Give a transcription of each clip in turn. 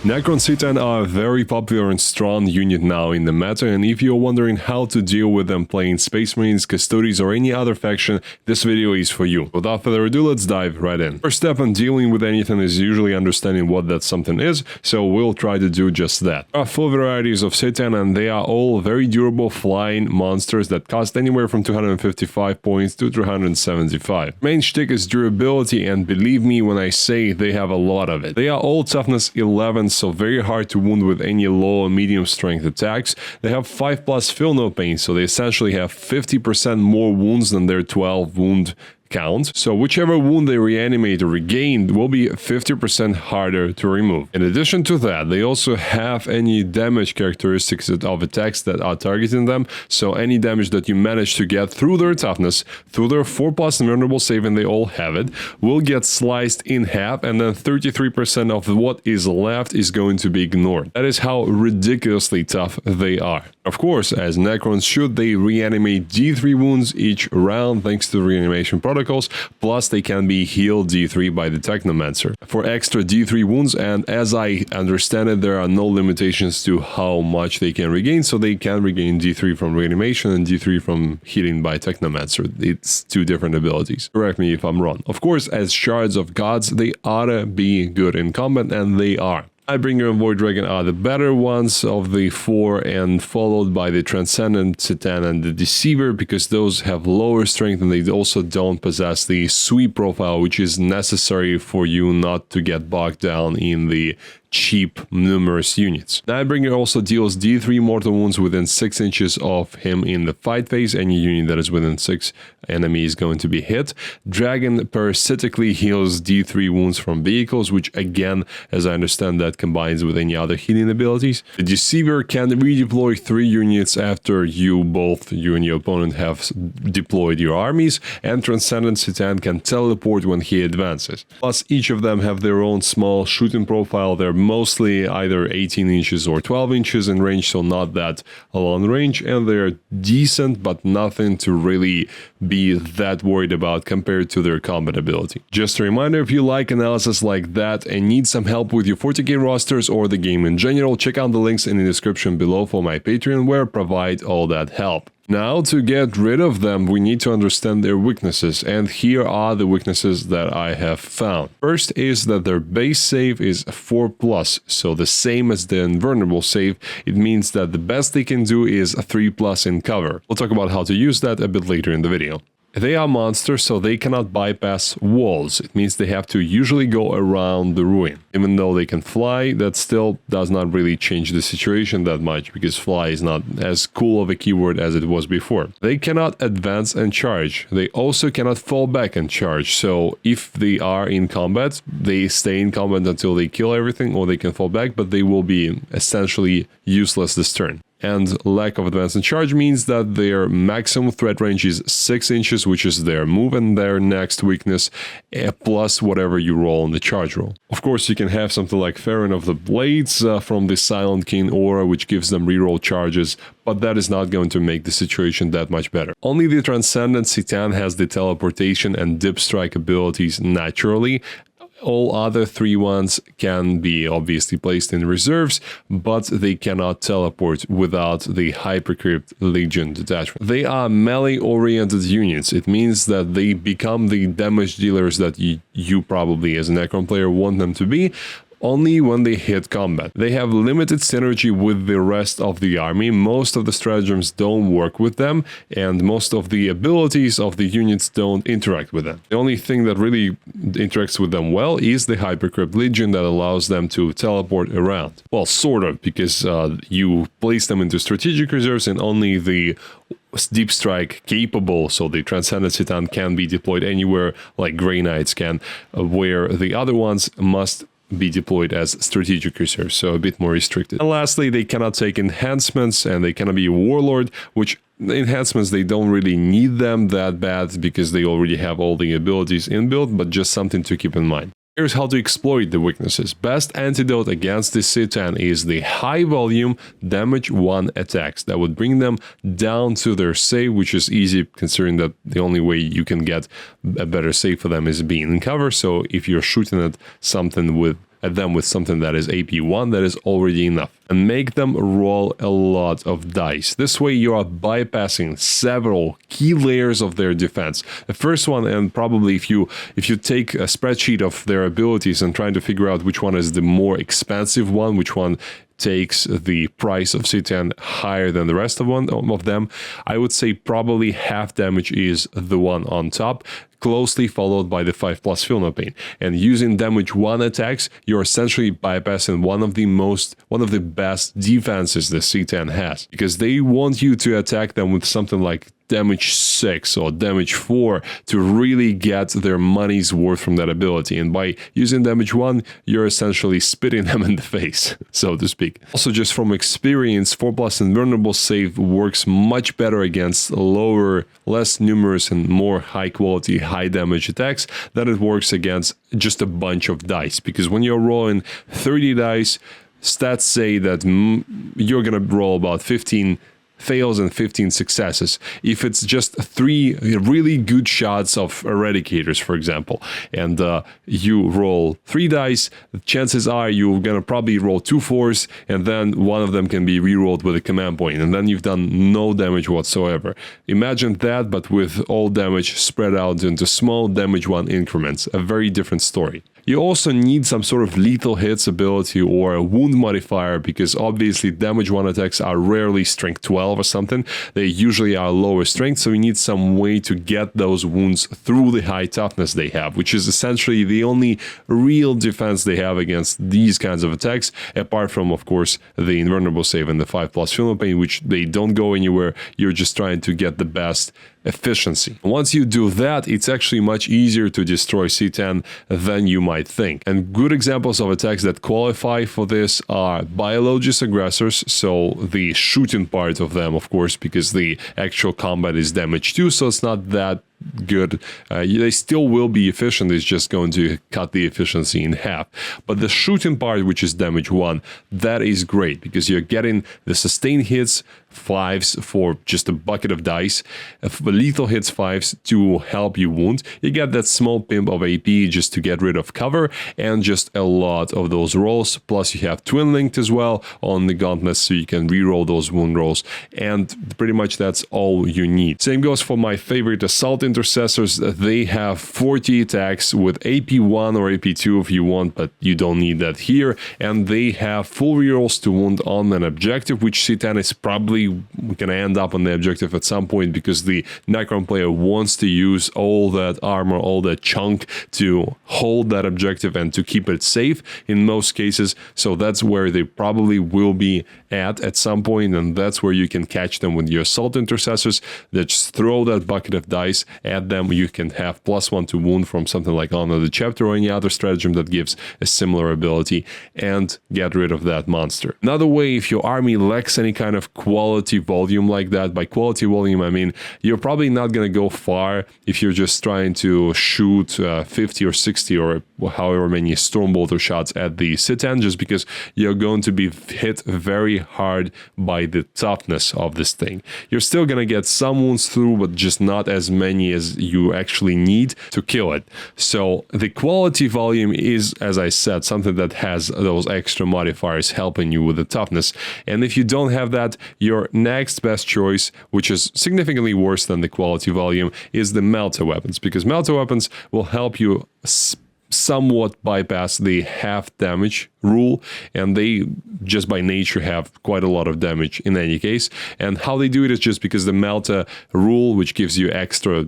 Necron C'Tan are a very popular and strong unit now in the meta, and if you're wondering how to deal with them playing Space Marines, Custodies or any other faction, this video is for you. Without further ado, let's dive right in. First step in dealing with anything is usually understanding what that something is, so we'll try to do just that. There are 4 varieties of C'Tan, and they are all very durable flying monsters that cost anywhere from 255 points to 375. Main shtick is durability, and believe me when I say they have a lot of it. They are all toughness 11, so very hard to wound with any low or medium strength attacks. They have 5+ feel no pain, so they essentially have 50% more wounds than their 12 wound count, so whichever wound they reanimate or regain will be 50% harder to remove. In addition to that, they also have any damage characteristics of attacks that are targeting them, so any damage that you manage to get through their toughness, through their 4+ invulnerable save, and they all have it, will get sliced in half, and then 33% of what is left is going to be ignored. That is how ridiculously tough they are. Of course, as Necrons should, they reanimate D3 wounds each round thanks to the reanimation protocols, plus they can be healed D3 by the Technomancer for extra D3 wounds, and as I understand it, there are no limitations to how much they can regain, so they can regain D3 from reanimation and D3 from healing by Technomancer. It's 2 different abilities. Correct me if I'm wrong. Of course, as shards of gods, they ought to be good in combat, and they are. Nightbringer and Void Dragon are the better ones of the 4, and followed by the Transcendent C'Tan and the Deceiver, because those have lower strength and they also don't possess the sweep profile, which is necessary for you not to get bogged down in the cheap, numerous units. Nightbringer also deals D3 mortal wounds within 6 inches of him in the fight phase. Any unit that is within 6 enemy is going to be hit. Dragon parasitically heals D3 wounds from vehicles, which again, as I understand, that combines with any other healing abilities. The Deceiver can redeploy 3 units after both you and your opponent have deployed your armies, and Transcendent C'Tan can teleport when he advances. Plus, each of them have their own small shooting profile. They're mostly either 18 inches or 12 inches in range, so not that long range, and they're decent, but nothing to really be that worried about compared to their combat ability. Just a reminder, if you like analysis like that and need some help with your 40k rosters or the game in general, check out the links in the description below for my Patreon, where I provide all that help. Now, to get rid of them, we need to understand their weaknesses, and here are the weaknesses that I have found. First is that their base save is 4+, so the same as the invulnerable save. It means that the best they can do is 3+ in cover. We'll talk about how to use that a bit later in the video. They are monsters, so they cannot bypass walls. It means they have to usually go around the ruin. Even though they can fly, that still does not really change the situation that much, because fly is not as cool of a keyword as it was before. They cannot advance and charge. They also cannot fall back and charge, so if they are in combat, they stay in combat until they kill everything, or they can fall back, but they will be essentially useless this turn. And lack of advance and charge means that their maximum threat range is 6 inches, which is their move and their next weakness, plus whatever you roll on the charge roll. Of course, you can have something like Farron of the Blades from the Silent King aura, which gives them reroll charges, but that is not going to make the situation that much better. Only the Transcendent C'Tan has the teleportation and dip strike abilities naturally. All other 3 ones can be obviously placed in reserves, but they cannot teleport without the Hypercrypt Legion detachment. They are melee-oriented units. It means that they become the damage dealers that you probably as a Necron player want them to be, only when they hit combat. They have limited synergy with the rest of the army. Most of the stratagems don't work with them, and most of the abilities of the units don't interact with them. The only thing that really interacts with them well is the Hypercrypt Legion that allows them to teleport around. Well, sort of, because you place them into strategic reserves, and only the deep strike capable, so the Transcendent C'Tan can be deployed anywhere like Grey Knights can, where the other ones must be deployed as strategic reserves, so a bit more restricted. And lastly, they cannot take enhancements, and they cannot be a warlord, which enhancements, they don't really need them that bad because they already have all the abilities inbuilt, but just something to keep in mind. Here's how to exploit the weaknesses. Best antidote against the C'Tan is the high volume damage 1 attacks. That would bring them down to their save, which is easy considering that the only way you can get a better save for them is being in cover. So if you're shooting at something with at them with something that is AP1, that is already enough. And make them roll a lot of dice. This way you are bypassing several key layers of their defense. The first one, and probably if you take a spreadsheet of their abilities and trying to figure out which one is the more expensive one, which one takes the price of C'Tan higher than the rest of them, I would say probably half damage is the one on top, closely followed by the 5+ Feel No Pain. And using damage 1 attacks, you're essentially bypassing one of the best defenses the C'Tan has, because they want you to attack them with something like damage 6 or damage 4 to really get their money's worth from that ability. And by using damage 1, you're essentially spitting them in the face, so to speak. Also, just from experience, 4+ Invulnerable Save works much better against lower, less numerous and more high quality, high damage attacks than it works against just a bunch of dice. Because when you're rolling 30 dice, stats say that you're gonna roll about 15 fails and 15 successes. If it's just 3 really good shots of Eradicators, for example, and you roll 3 dice, chances are you're gonna probably roll 2 4s, and then one of them can be rerolled with a command point, and then you've done no damage whatsoever. Imagine that, but with all damage spread out into small damage 1 increments. A very different story. You also need some sort of lethal hits ability or a wound modifier, because obviously damage 1 attacks are rarely strength 12 or something. They usually are lower strength, so you need some way to get those wounds through the high toughness they have, which is essentially the only real defense they have against these kinds of attacks, apart from, of course, the Invulnerable Save and the 5+ Feel No Pain, which they don't go anywhere. You're just trying to get the best efficiency. Once you do that, it's actually much easier to destroy C'Tan than you might think. And good examples of attacks that qualify for this are Biologist Aggressors, so the shooting part of them, of course, because the actual combat is damage 2, so it's not that good. They still will be efficient, it's just going to cut the efficiency in half. But the shooting part, which is damage 1, that is great, because you're getting the sustained hits 5s for just a bucket of dice, lethal hits 5s to help you wound. You get that small pimp of AP just to get rid of cover, and just a lot of those rolls. Plus you have Twin Linked as well on the gauntlets, so you can reroll those wound rolls, and pretty much that's all you need. Same goes for my favorite Assault Intercessors. They have 40 attacks with AP1 or AP2 if you want, but you don't need that here. And they have full rerolls to wound on an objective, which C'Tan is probably gonna end up on the objective at some point, because the Necron player wants to use all that armor, all that chunk to hold that objective and to keep it safe in most cases. So that's where they probably will be at some point, and that's where you can catch them with your Assault Intercessors. That just throw that bucket of dice at them. You can have +1 to wound from something like Honor the Chapter or any other stratagem that gives a similar ability, and get rid of that monster. Another way, if your army lacks any kind of quality volume like that, by quality volume I mean you're probably not going to go far if you're just trying to shoot 50 or 60 or however many Stormbolter shots at the C'Tan, just because you're going to be hit very hard by the toughness of this thing. You're still going to get some wounds through, but just not as many as you actually need to kill it. So the quality volume is, as I said, something that has those extra modifiers helping you with the toughness. And if you don't have that, your next best choice, which is significantly worse than the quality volume, is the Melta weapons, because Melta weapons will help you somewhat bypass the half damage rule, and they just by nature have quite a lot of damage in any case. And how they do it is just because the Melta rule, which gives you extra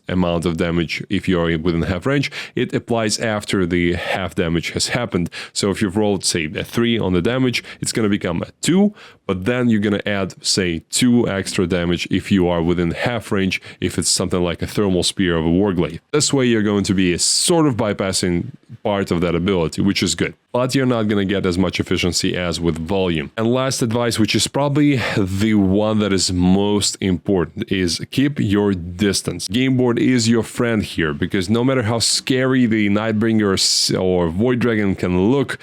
amount of damage if you're within half range, it applies after the half damage has happened. So if you've rolled, say, a 3 on the damage, it's going to become a 2, but then you're going to add, say, 2 extra damage if you are within half range, if it's something like a Thermal Spear of a Warglaive. This way you're going to be sort of bypassing part of that ability, which is good. But you're not going to get as much efficiency as with volume. And last advice, which is probably the one that is most important, is keep your distance. Game board is your friend here, because no matter how scary the Nightbringer or Void Dragon can look,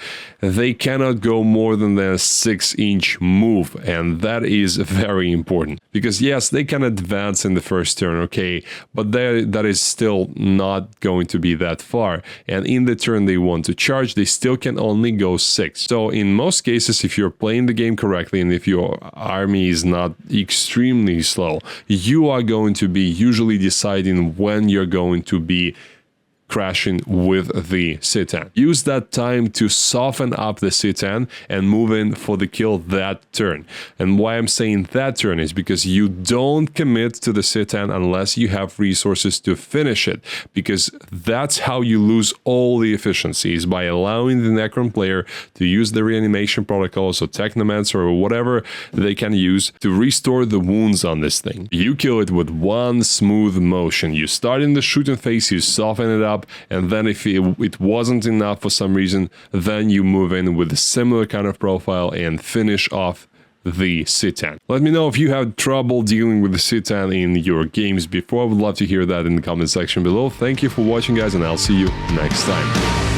they cannot go more than a 6-inch move, and that is very important. Because yes, they can advance in the first turn, okay, but that is still not going to be that far. And in the turn they want to charge, they still can only go 6. So in most cases, if you're playing the game correctly and if your army is not extremely slow, you are going to be usually deciding when you're going to be crashing with the C'Tan. Use that time to soften up the C'Tan and move in for the kill that turn. And why I'm saying that turn is because you don't commit to the C'Tan unless you have resources to finish it, because that's how you lose all the efficiencies, by allowing the Necron player to use the reanimation protocols or technomancer or whatever they can use to restore the wounds on this thing. You kill it with one smooth motion. You start in the shooting phase, you soften it up, and then if it wasn't enough for some reason, then you move in with a similar kind of profile and finish off the C'Tan. Let me know if you have trouble dealing with the C'Tan in your games before. I would love to hear that in the comment section below. Thank you for watching, guys, and I'll see you next time.